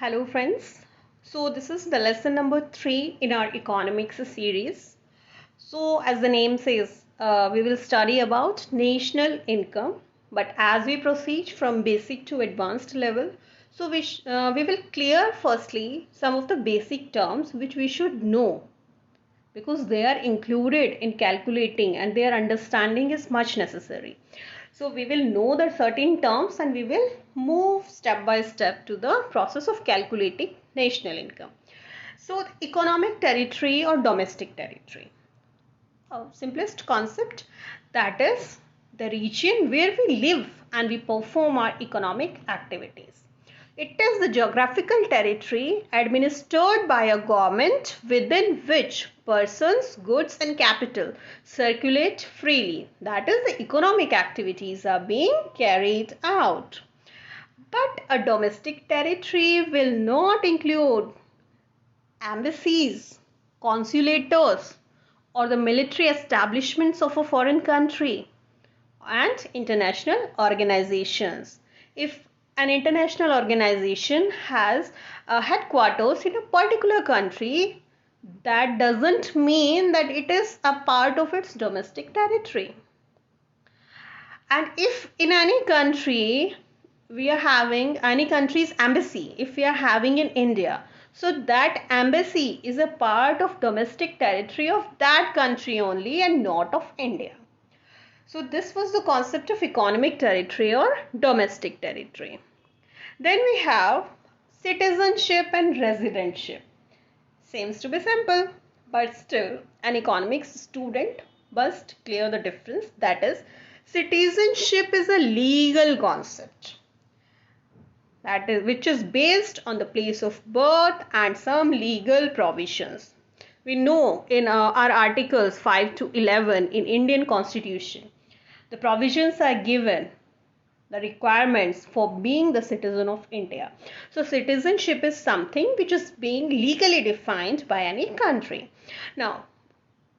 Hello friends. So this is the lesson number 3 in our economics series. So as the name says, we will study about national income. But as we proceed from basic to advanced level, so we will clear firstly some of the basic terms which we should know because they are included in calculating and their understanding is much necessary. So we will know the certain terms and we will move step by step to the process of calculating national income. So economic territory or domestic territory. Simplest concept, that is the region where we live and we perform our economic activities. It is the geographical territory administered by a government within which persons, goods and capital circulate freely. That is, the economic activities are being carried out. But a domestic territory will not include embassies, consulators, or the military establishments of a foreign country and international organizations. If an international organization has a headquarters in a particular country, that doesn't mean that it is a part of its domestic territory. And if in any country we are having any country's embassy, if we are having in India, so that embassy is a part of domestic territory of that country only and not of India. So this was the concept of economic territory or domestic territory. Then we have citizenship and residentship. Seems to be simple, but still an economics student must clear the difference. That is, citizenship is a legal concept, that is, which is based on the place of birth and some legal provisions. We know in our articles 5 to 11 in Indian Constitution, the provisions are given, the requirements for being the citizen of India. So citizenship is something which is being legally defined by any country. Now,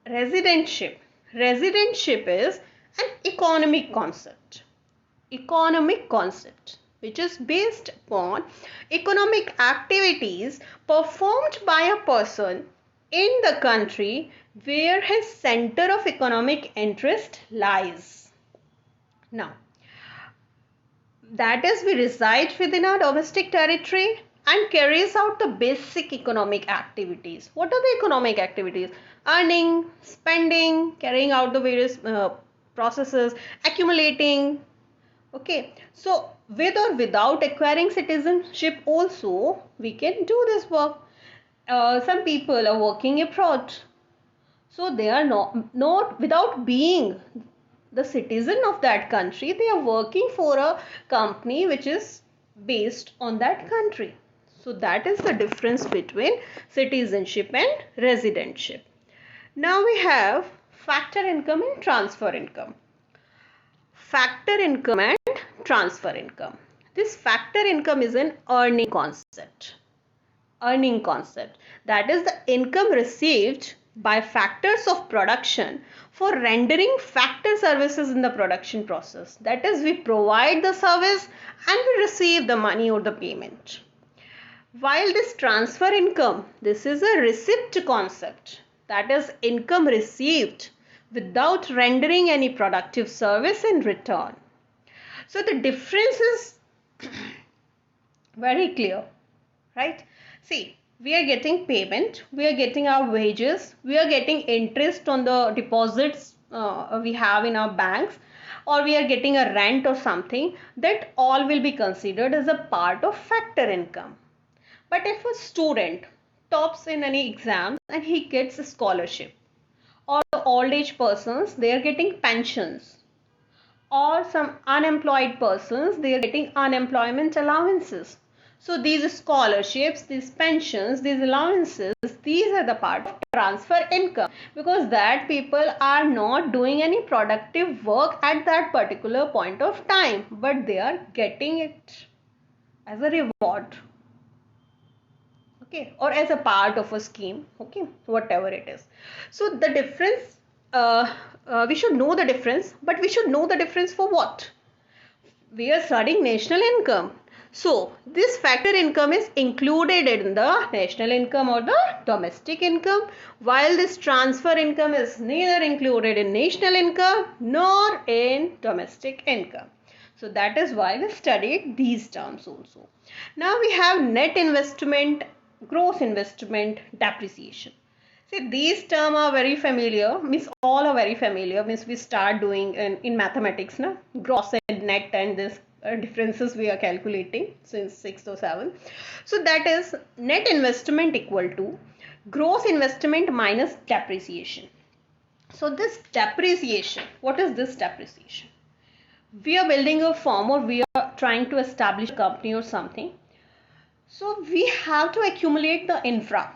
residentship. Residentship is an economic concept. Economic concept which is based upon economic activities performed by a person in the country where his center of economic interest lies. Now, that is, we reside within our domestic territory and carries out the basic economic activities. What are the economic activities? Earning, spending, carrying out the various processes, accumulating. Okay, so with or without acquiring citizenship also we can do this work. Some people are working abroad, so they are not without being the citizen of that country, they are working for a company which is based on that country. So that is the difference between citizenship and residentship. Now we have factor income and transfer income. Factor income and transfer income. This factor income is an earning concept. Earning concept. That is the income received by factors of production for rendering factor services in the production process. That is, we provide the service and we receive the money or the payment. While this transfer income, this is a receipt concept. That is, income received without rendering any productive service in return. So the difference is very clear, right? See, we are getting payment, we are getting our wages, we are getting interest on the deposits we have in our banks, or we are getting a rent or something. That all will be considered as a part of factor income. But if a student tops in any exams and he gets a scholarship, or the old age persons, they are getting pensions, or some unemployed persons, they are getting unemployment allowances. So these scholarships, these pensions, these allowances, these are the part of transfer income, because that people are not doing any productive work at that particular point of time, but they are getting it as a reward, okay, or as a part of a scheme, okay, whatever it is. So the difference, we should know the difference, but we should know the difference for what? We are studying national income. So this factor income is included in the national income or the domestic income, while this transfer income is neither included in national income nor in domestic income. So that is why we studied these terms also. Now we have net investment, gross investment, depreciation. See, these terms are very familiar, means all are very familiar, means we start doing in mathematics, na? Gross and net and this differences we are calculating since 6th or 7th. So that is net investment equal to gross investment minus depreciation. So this depreciation, what is this depreciation? We are building a firm or we are trying to establish a company or something. So we have to accumulate the infra.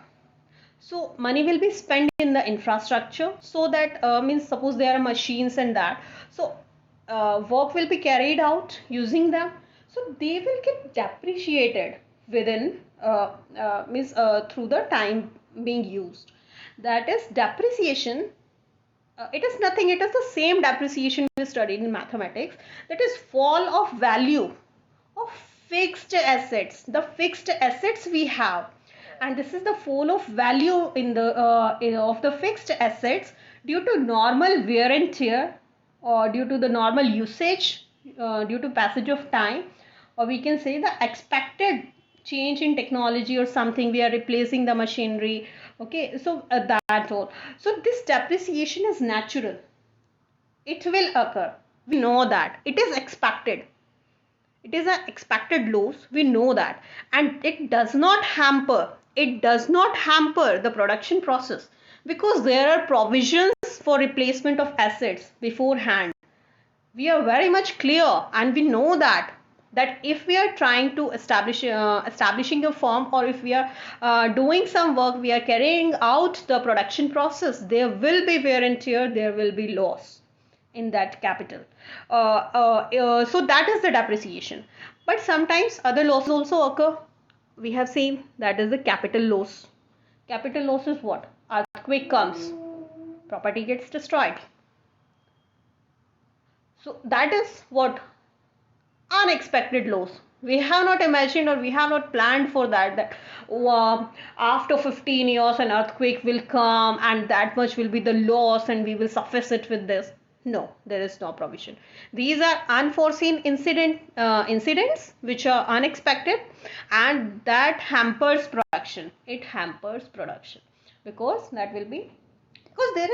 So money will be spent in the infrastructure, so that means suppose there are machines and that. So work will be carried out using them. So they will get depreciated within means through the time being used. That is depreciation. It is nothing. It is the same depreciation we studied in mathematics. That is fall of value of fixed assets, the fixed assets we have, and this is the fall of value in the of the fixed assets due to normal wear and tear, or due to the normal usage, due to passage of time, or we can say the expected change in technology or something, we are replacing the machinery. Okay, so that's all. So this depreciation is natural, it will occur, we know that it is expected, it is an expected loss, we know that, and it does not hamper the production process, because there are provisions for replacement of assets beforehand. We are very much clear, and we know that if we are trying to establishing a firm, or if we are doing some work, we are carrying out the production process, there will be wear and tear, there will be loss in that capital. So that is the depreciation. But sometimes other losses also occur. We have seen that is the capital loss. Capital loss is what? Earthquake comes, property gets destroyed. So that is what? Unexpected loss. We have not imagined, or we have not planned for that after 15 years an earthquake will come and that much will be the loss and we will suffice it with this. No, there is no provision. These are unforeseen incidents which are unexpected, and that hampers production. It hampers production because there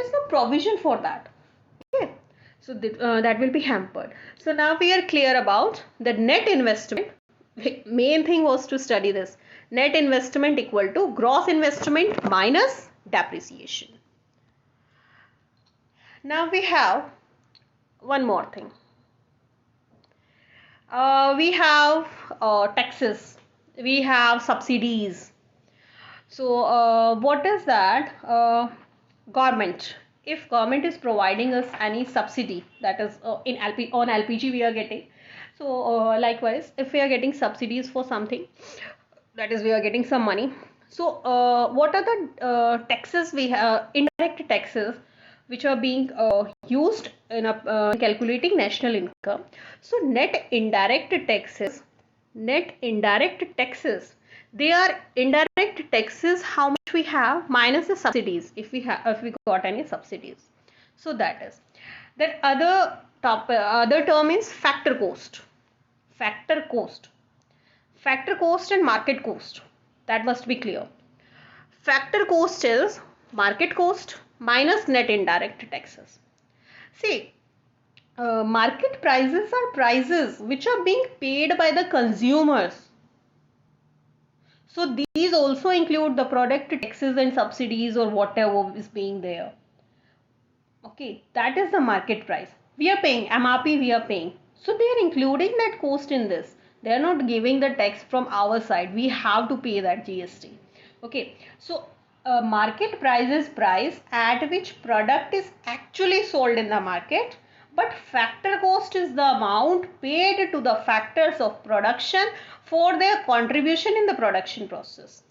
is no provision for that. Okay, so that will be hampered. So now we are clear about the net investment. Main thing was to study this. Net investment equal to gross investment minus depreciation. Now we have one more thing. We have taxes, we have subsidies. So what is that? Government. If government is providing us any subsidy, that is in on LPG we are getting. So likewise, if we are getting subsidies for something, that is we are getting some money. So what are the taxes we have? Indirect taxes which are being used in calculating national income. So net indirect taxes, they are indirect taxes how much we have minus the subsidies, if we got any subsidies. So that is that. Other term is factor cost. Factor cost and market cost, that must be clear. Factor cost is market cost minus net indirect taxes. See, market prices are prices which are being paid by the consumers. So these also include the product taxes and subsidies or whatever is being there. Okay, that is the market price. We are paying MRP, we are paying. So they are including that cost in this. They are not giving the tax from our side. We have to pay that GST. Okay, so market price is price at which product is actually sold in the market, but factor cost is the amount paid to the factors of production for their contribution in the production process.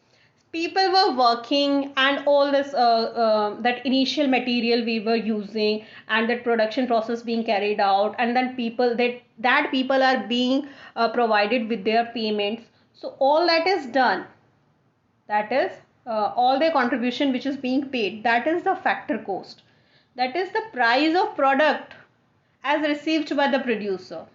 people were working, and all this that initial material we were using, and that production process being carried out, and then that people are being provided with their payments. So all that is done, that is all the contribution which is being paid, that is the factor cost. That is the price of product as received by the producer,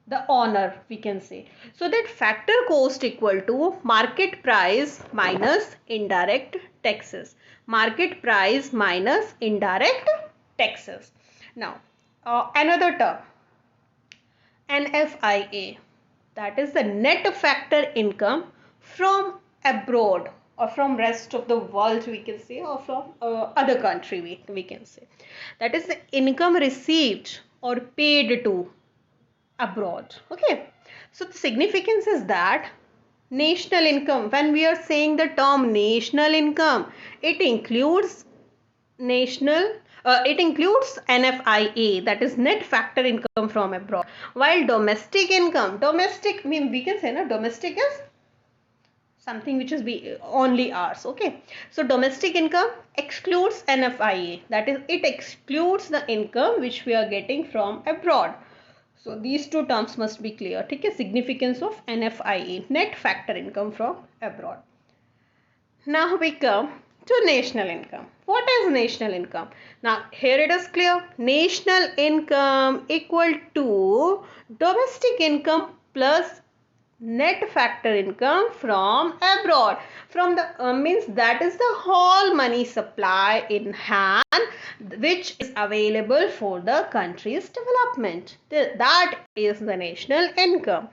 the owner, we can say. So that factor cost equal to market price minus indirect taxes. Market price minus indirect taxes. Now another term, NFIA, that is the net factor income from abroad, or from rest of the world, we can say, or from other country, we can say. That is the income received or paid to abroad. Okay, so the significance is that national income, when we are saying the term national income, it includes NFIA, that is net factor income from abroad, while domestic income, domestic mean we can say na, domestic is something which is only ours. Okay, so domestic income excludes NFIA, that is it excludes the income which we are getting from abroad. So these two terms must be clear. ठीक है, significance of NFIA, net factor income from abroad. Now we come to national income. What is national income? Now here it is clear. National income equal to domestic income plus net factor income from abroad. From the means that is the whole money supply in hand which is available for the country's development. That is the national income.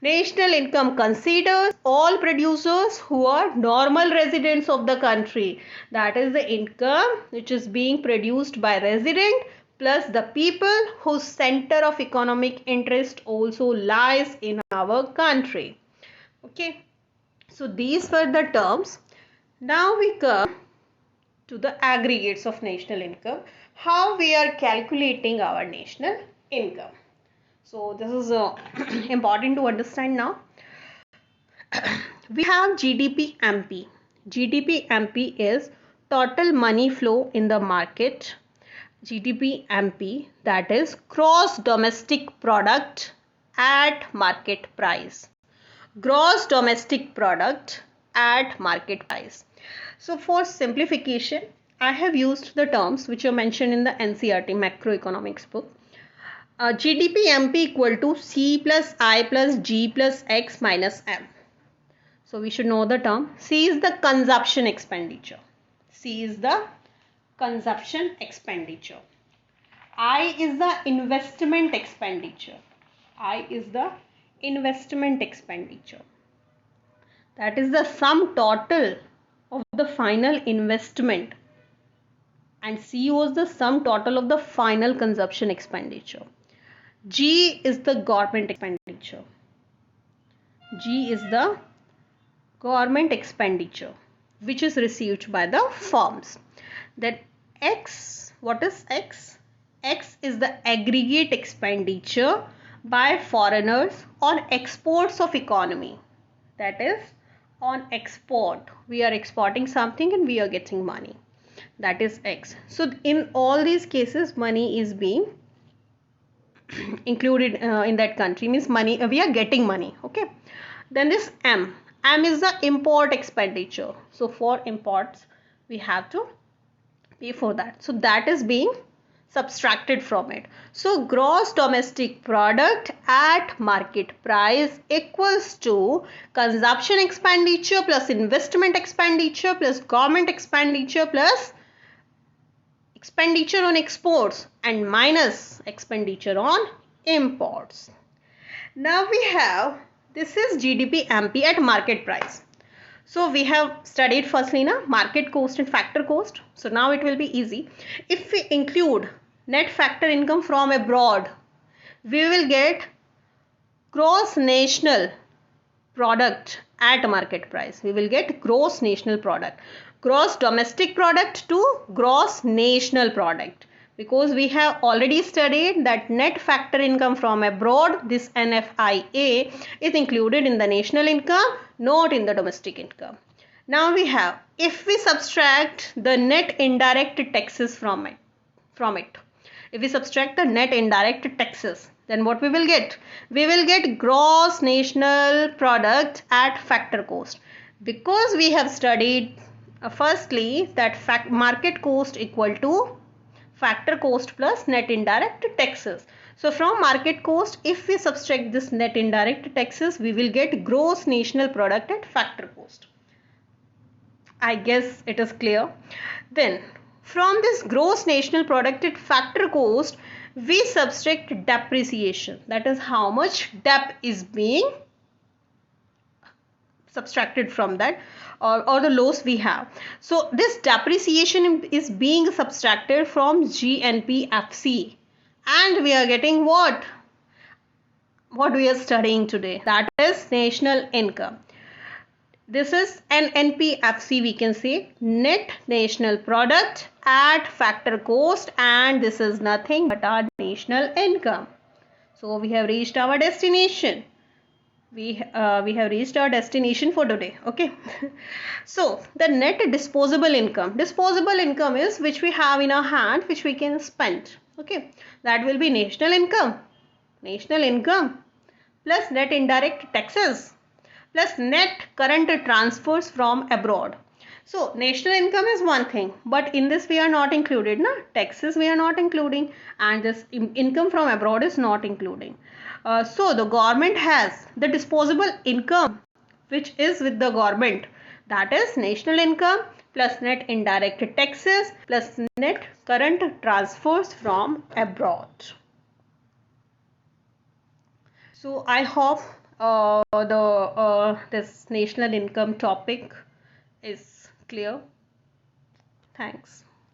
National income considers all producers who are normal residents of the country. That is the income which is being produced by resident plus the people whose center of economic interest also lies in our country. Okay, so these were the terms. Now we come to the aggregates of national income, how we are calculating our national income. So this is important to understand now. We have GDP MP. GDP MP is total money flow in the market. GDP MP, that is gross domestic product at market price. Gross domestic product at market price. So for simplification, I have used the terms which are mentioned in the NCERT macroeconomics book. GDP MP equal to C plus I plus G plus X minus M. So we should know the term. C is the consumption expenditure. C is the consumption expenditure. I is the investment expenditure. I is the investment expenditure. That is the sum total of the final investment, and C was the sum total of the final consumption expenditure. G is the government expenditure. G is the government expenditure which is received by the firms. That X, what is X? X is the aggregate expenditure by foreigners on exports of economy. That is on export. We are exporting something and we are getting money. That is X. So in all these cases, money is being included in that country, means money, we are getting money. Okay. Then this M. M is the import expenditure. So for imports, we have to pay for that. So that is being subtracted from it. So gross domestic product at market price equals to consumption expenditure plus investment expenditure plus government expenditure plus expenditure on exports and minus expenditure on imports. Now we have, this is GDP MP at market price. So we have studied firstly na market cost and factor cost. So now it will be easy. If we include net factor income from abroad, we will get gross national product at market price. We will get gross national product. Gross domestic product to gross national product. Because we have already studied that net factor income from abroad, this NFIA, is included in the national income, not in the domestic income. Now we have, if we subtract the net indirect taxes from it, if we subtract the net indirect taxes, then what we will get? We will get gross national product at factor cost, because we have studied firstly that market cost equal to factor cost plus net indirect taxes. So from market cost, if we subtract this net indirect taxes, we will get gross national product at factor cost. I guess it is clear. Then from this gross national product at factor cost, we subtract depreciation. That is how much dep is being subtracted from that, or the loss we have. So this depreciation is being subtracted from GNPFC, and we are getting what we are studying today, that is national income. This is an NPFC, we can say, net national product at factor cost, and this is nothing but our national income. So we have reached our destination. We have reached our destination for today. Okay. So the net disposable income is which we have in our hand, which we can spend. Okay, that will be national income plus net indirect taxes plus net current transfers from abroad. So national income is one thing, but in this we are not included, na? Taxes we are not including, and this income from abroad is not including. So the government has the disposable income which is with the government, that is national income plus net indirect taxes plus net current transfers from abroad. So I hope this national income topic is clear. Thanks.